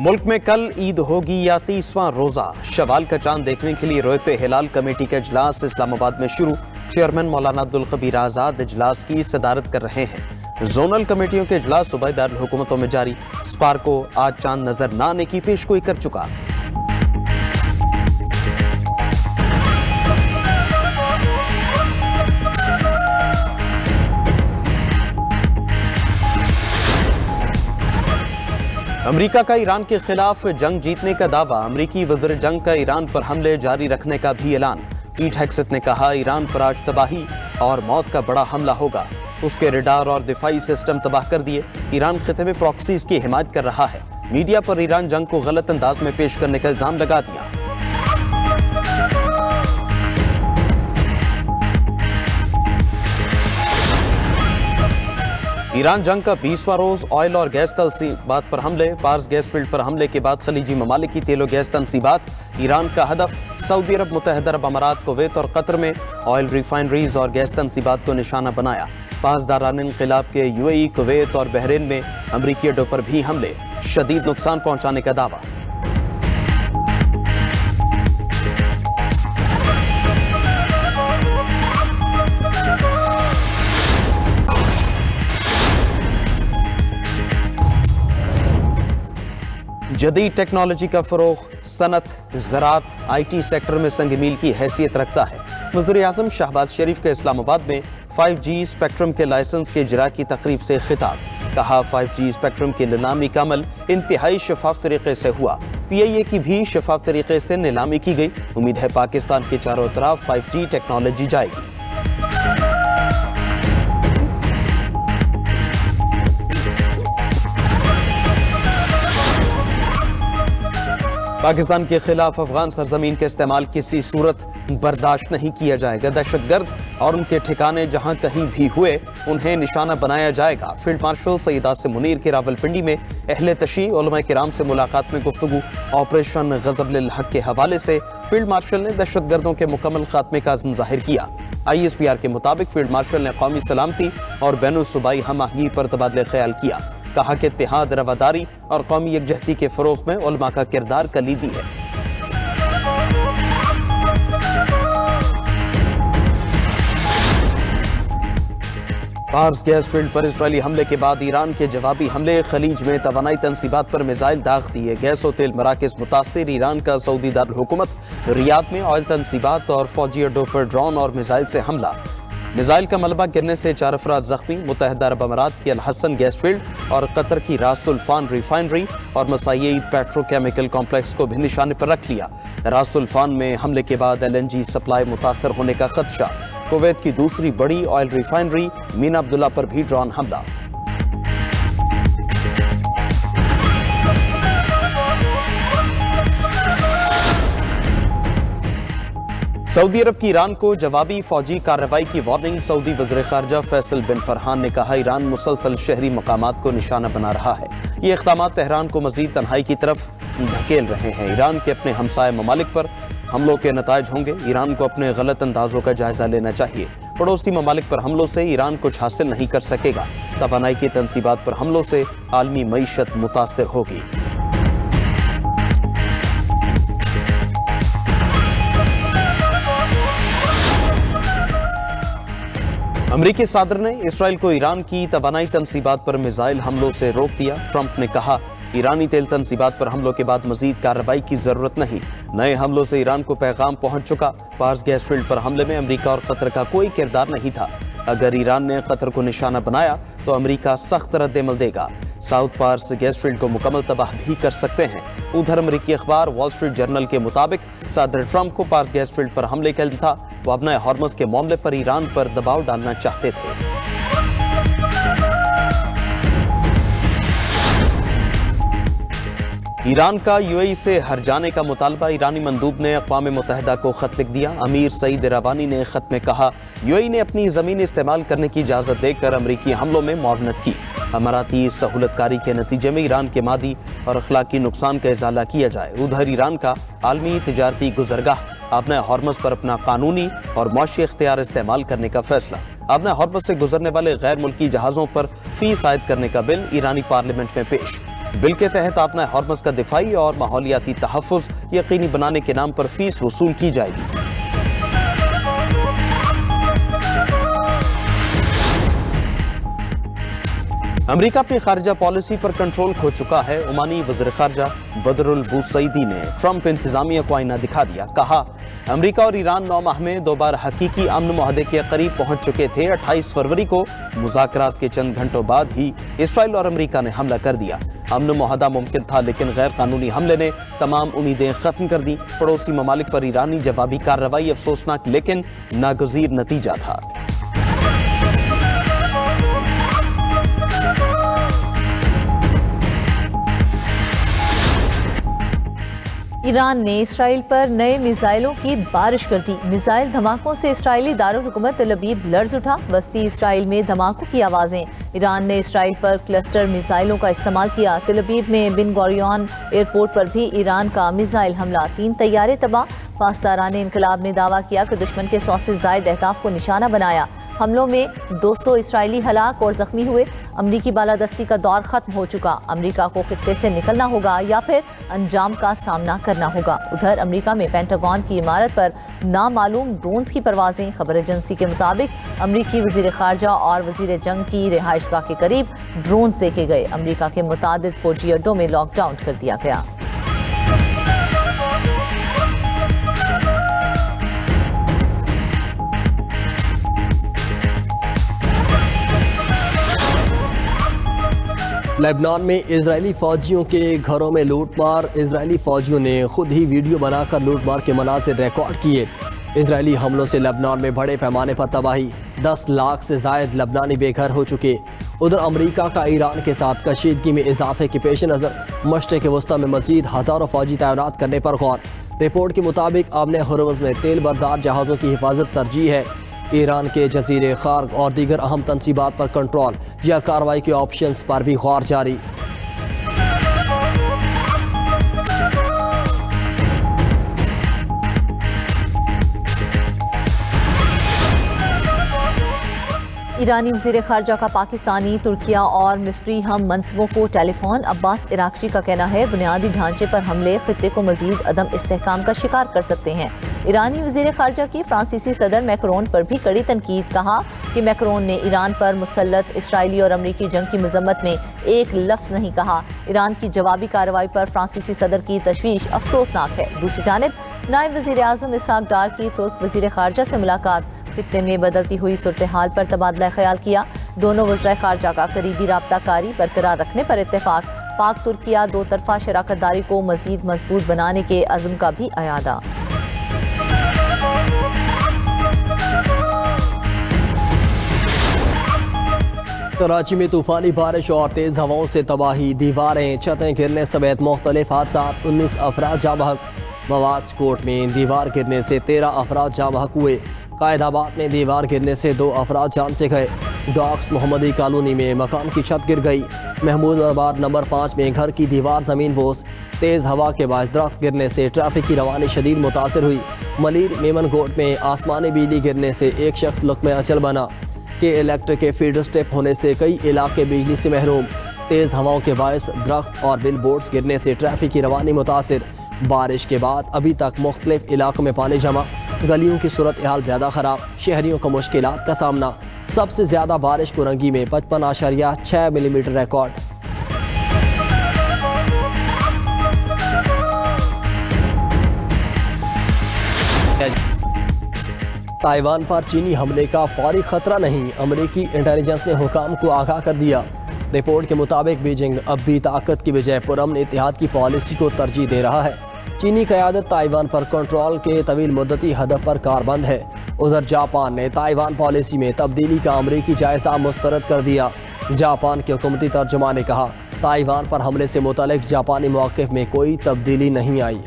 मुल्क में कल ईद होगी या 30वां रोजा। शवाल का चांद देखने के लिए रोयते हिलाल कमेटी का इजलास इस्लामाबाद में शुरू। चेयरमैन मौलाना अब्दुल खबीर आजाद इजलास की सदारत कर रहे हैं। जोनल कमेटियों के इजलास सूबाई दारुल हुकूमतों में जारी। स्पार्को आज चांद नजर न आने की पेशगोई कर चुका। अमेरिका का ईरान के खिलाफ जंग जीतने का दावा। अमेरिकी वज़ीर जंग का ईरान पर हमले जारी रखने का भी ऐलान। पीट हेग्सेथ ने कहा, ईरान पर आज तबाही और मौत का बड़ा हमला होगा। उसके रडार और दिफाई सिस्टम तबाह कर दिए। ईरान खिते में प्रॉक्सीज की हिमायत कर रहा है। मीडिया पर ईरान जंग को गलत अंदाज में पेश करने का इल्जाम लगा दिया। ईरान जंग का 20वां रोज। ऑयल और गैस तनसीबात पर हमले। पार्स गैस फील्ड पर हमले के बाद खलीजी ममालिक की तेल और गैस तनसीबात। ईरान का हदफ सऊदी अरब, मुत्तहिदा अरब अमारात, कुवैत और कतर में ऑयल रिफाइनरीज और गैस तनसीबात को निशाना बनाया। पासदारान इनक़िलाब के यूएई, कुवैत और बहरीन में अमरीकी अड्डों पर भी हमले। शदीद नुकसान पहुंचाने का दावा। जदीद टेक्नोलॉजी का फरोग सनत, ज़राअत, IT सेक्टर में संग मील की हैसियत रखता है। वज़ीर आज़म शहबाज शरीफ के इस्लामाबाद में 5G स्पेक्ट्रम के लाइसेंस के इजरा की तकरीब से खिताब। कहा, 5G स्पेक्ट्रम की नीलामी का अमल इंतहाई शफाफ तरीके से हुआ। PIA की भी शफाफ तरीके से नीलामी की गई। उम्मीद है पाकिस्तान के चारों तरफ 5G टेक्नोलॉजी जाएगी। पाकिस्तान के खिलाफ अफगान सरजमीन के इस्तेमाल किसी सूरत बर्दाश्त नहीं किया जाएगा। दहशतगर्द और उनके ठिकाने जहां कहीं भी हुए उन्हें निशाना बनाया जाएगा। फील्ड मार्शल सैयद आसिम मुनीर की रावलपिंडी में अहले तशी उलमा किराम से मुलाकात में गुफ्तगू। ऑपरेशन गज़ब लिल हक के हवाले से फील्ड मार्शल ने दहशतगर्दों के मुकम्मल खात्मे का अज़्म जाहिर किया। ISPR के मुताबिक फील्ड मार्शल ने कौमी सलामती और बैनुल सूबाई हम आहंगी पर तबादले ख्याल किया। कहा कि इत्तेहाद, रवादारी और कौमी यकजहती के फरोग में उलमा का किरदार कलीदी है। पार्स गैस फील्ड पर इजरायली हमले के बाद ईरान के जवाबी हमले। खलीज में तवानाई तनसीबात पर मिसाइल दाग दिए। गैस और तेल मराकज़ मुतासिर। ईरान का सऊदी दारुल हुकूमत रियाद में ऑयल तनसीबात और फौजी अड्डों पर ड्रोन और मिसाइल से हमला। मिसाइल का मलबा गिरने से 4 अफराद जख्मी। मुत्तहिदा अरब अमारात की अल हसन गैस फील्ड और कतर की रासुल्फान रिफाइनरी और मसायीद पेट्रोकेमिकल कॉम्प्लेक्स को भी निशाने पर रख लिया। रासुल्फान में हमले के बाद LNG सप्लाई मुतासर होने का खदशा। कुवैत की दूसरी बड़ी ऑयल रिफाइनरी मीना अब्दुल्ला पर भी ड्रोन हमला। सऊदी अरब की ईरान को जवाबी फौजी कार्रवाई की वार्निंग। सऊदी वज़ीर ख़ारजा फैसल बिन फरहान ने कहा, ईरान मुसलसल शहरी मकामात को निशाना बना रहा है। ये इक़दामात तेहरान को मज़ीद तन्हाई की तरफ धकेल रहे हैं। ईरान के अपने हमसाय ममालिक पर हमलों के नताइज होंगे। ईरान को अपने गलत अंदाजों का जायजा लेना चाहिए। पड़ोसी ममालिक पर हमलों से ईरान कुछ हासिल नहीं कर सकेगा। तवानाई की तनसीबात पर हमलों से आलमी मईशत मुतासर होगी। अमरीकी सदर ने इसराइल को ईरान की तवानाई तनसीबात पर मिसाइल हमलों से रोक दिया। ट्रंप ने कहा, ईरानी तेल तनसीबात पर हमलों के बाद मजीद कार्रवाई की जरूरत नहीं। नए हमलों से ईरान को पैगाम पहुंच चुका। पार्स गैस फील्ड पर हमले में अमरीका और कतर का कोई किरदार नहीं था। अगर ईरान ने कतर को निशाना बनाया तो अमरीका सख्त रद्द-ए-अमल देगा। साउथ पार्स गैस फील्ड को मुकम्मल तबाह भी कर सकते हैं। उधर अमरीकी अखबार वॉल स्ट्रीट जर्नल के मुताबिक सदर ट्रंप को पार्स गैस फील्ड पर हमले का इल्म था। वो अपने हॉर्मस के मामले पर ईरान पर दबाव डालना चाहते थे। ईरान का UAE से हट जाने का मुतालबा। ईरानी मंदूब ने अक़वाम मुत्तहिदा को खत लिख दिया। अमीर सईद रवानी ने खत में कहा, UAE ने अपनी ज़मीन इस्तेमाल करने की इजाज़त देकर अमरीकी हमलों में मुआवनत की। अमाराती सहूलतकारी के नतीजे में ईरान के मादी और अखलाकी नुकसान का इजाला किया जाए। उधर ईरान का आलमी तिजारती गुज़रगाह अपने हॉर्मस पर अपना कानूनी और मौशी इख्तियार इस्तेमाल करने का फैसला। अपने हॉर्मस से गुजरने वाले गैर मुल्की जहाज़ों पर फीस आयद करने का बिल ईरानी पार्लियामेंट में पेश। بل کے تحت آبنائے ہارمز کا دفاعی اور ماحولیاتی تحفظ یقینی بنانے کے نام پر فیس وصول کی جائے گی۔ امریکہ اپنی خارجہ پالیسی پر کنٹرول کھو چکا ہے۔ عمانی وزیر خارجہ بدر البوسعیدی نے ٹرمپ انتظامیہ کو آئینہ دکھا دیا۔ کہا امریکہ اور ایران 9 ماہ میں 2 بار حقیقی امن معاہدے کے قریب پہنچ چکے تھے۔ 28 فروری کو مذاکرات کے چند گھنٹوں بعد ہی اسرائیل اور امریکہ نے حملہ کر دیا۔ امن معاہدہ ممکن تھا لیکن غیر قانونی حملے نے تمام امیدیں ختم کر دیں۔ پڑوسی ممالک پر ایرانی جوابی کارروائی افسوسناک لیکن ناگزیر نتیجہ تھا۔ ایران نے اسرائیل پر نئے میزائلوں کی بارش کر دی۔ میزائل دھماکوں سے اسرائیلی دارالحکومت تل ابیب لرز اٹھا۔ وسطی اسرائیل میں دھماکوں کی آوازیں۔ ایران نے اسرائیل پر کلسٹر میزائلوں کا استعمال کیا۔ تل ابیب میں بن گوریون ایئرپورٹ پر بھی ایران کا میزائل حملہ، 3 طیارے تباہ۔ پاسداران انقلاب نے دعویٰ کیا کہ دشمن کے 100 سے زائد اہداف کو نشانہ بنایا۔ حملوں میں 200 اسرائیلی ہلاک اور زخمی ہوئے۔ امریکی بالادستی کا دور ختم ہو چکا۔ امریکہ کو خطے سے نکلنا ہوگا یا پھر انجام کا سامنا کرنا ہوگا۔ ادھر امریکہ میں پینٹاگون کی عمارت پر نامعلوم ڈرونز کی پروازیں۔ خبر ایجنسی کے مطابق امریکی وزیر خارجہ اور وزیر جنگ کی رہائش گاہ کے قریب ڈرونز دیکھے گئے۔ امریکہ کے متعدد فوجی اڈوں میں لاک ڈاؤن کر دیا گیا۔ لبنان میں اسرائیلی فوجیوں کے گھروں میں لوٹ مار۔ اسرائیلی فوجیوں نے خود ہی ویڈیو بنا کر لوٹ مار کے مناظر ریکارڈ کیے۔ اسرائیلی حملوں سے لبنان میں بڑے پیمانے پر تباہی، 10 لاکھ سے زائد لبنانی بے گھر ہو چکے۔ ادھر امریکہ کا ایران کے ساتھ کشیدگی میں اضافے کے پیش نظر مشرق وسطی میں مزید ہزاروں فوجی تعینات کرنے پر غور۔ رپورٹ کے مطابق امن ہرمز میں تیل بردار جہازوں کی حفاظت ترجیح ہے۔ ایران کے جزیرے خارق اور دیگر اہم تنصیبات پر کنٹرول یا کارروائی کے آپشنز پر بھی غور جاری۔ ایرانی وزیر خارجہ کا پاکستانی، ترکیہ اور مصری ہم منصبوں کو ٹیلی فون۔ عباس عراقچی کا کہنا ہے بنیادی ڈھانچے پر حملے خطے کو مزید عدم استحکام کا شکار کر سکتے ہیں۔ ایرانی وزیر خارجہ کی فرانسیسی صدر میکرون پر بھی کڑی تنقید۔ کہا کہ میکرون نے ایران پر مسلط اسرائیلی اور امریکی جنگ کی مذمت میں ایک لفظ نہیں کہا۔ ایران کی جوابی کارروائی پر فرانسیسی صدر کی تشویش افسوسناک ہے۔ دوسری جانب نائب وزیر اعظم اسحاق ڈار کی ترک وزیر خارجہ سے ملاقات، خطے میں بدلتی ہوئی صورتحال پر تبادلہ خیال کیا۔ دونوں وزرائے خارجہ کا قریبی رابطہ کاری برقرار رکھنے پر اتفاق۔ پاک ترکیہ 2 طرفہ شراکت داری کو مزید مضبوط بنانے کے عزم کا بھی اعادہ۔ کراچی میں طوفانی بارش اور تیز ہواؤں سے تباہی، دیواریں چھتیں گرنے سمیت مختلف حادثات، 19 افراد جاں بحق۔ مواج کوٹ میں دیوار گرنے سے 13 افراد جاں بحق ہوئے۔ قائد آباد میں دیوار گرنے سے 2 افراد جان سے گئے۔ ڈاکس محمدی کالونی میں مکان کی چھت گر گئی۔ محمود آباد نمبر 5 میں گھر کی دیوار زمین بوس۔ تیز ہوا کے باعث درخت گرنے سے ٹریفک کی روانی شدید متاثر ہوئی۔ ملیر میمن گوٹ میں آسمانی بجلی گرنے سے ایک شخص لقمہ اچل بنا۔ کہ الیکٹرک کے فیڈر سٹیپ ہونے سے کئی علاقے بجلی سے محروم۔ تیز ہواؤں کے باعث درخت اور بل بورڈز گرنے سے ٹریفک کی روانی متاثر۔ بارش کے بعد ابھی تک مختلف علاقوں میں پانی جمع، گلیوں کی صورتحال زیادہ خراب، شہریوں کو مشکلات کا سامنا۔ سب سے زیادہ بارش کورنگی میں 55.6 ملی میٹر ریکارڈ۔ تائیوان پر چینی حملے کا فوری خطرہ نہیں، امریکی انٹیلیجنس نے حکام کو آگاہ کر دیا۔ رپورٹ کے مطابق بیجنگ اب بھی طاقت کی بجائے پرامن اتحاد کی پالیسی کو ترجیح دے رہا ہے۔ چینی قیادت تائیوان پر کنٹرول کے طویل مدتی ہدف پر کاربند ہے۔ ادھر جاپان نے تائیوان پالیسی میں تبدیلی کا امریکی جائزہ مسترد کر دیا۔ جاپان کے حکومتی ترجمان نے کہا تائیوان پر حملے سے متعلق جاپانی موقف میں کوئی تبدیلی نہیں آئی۔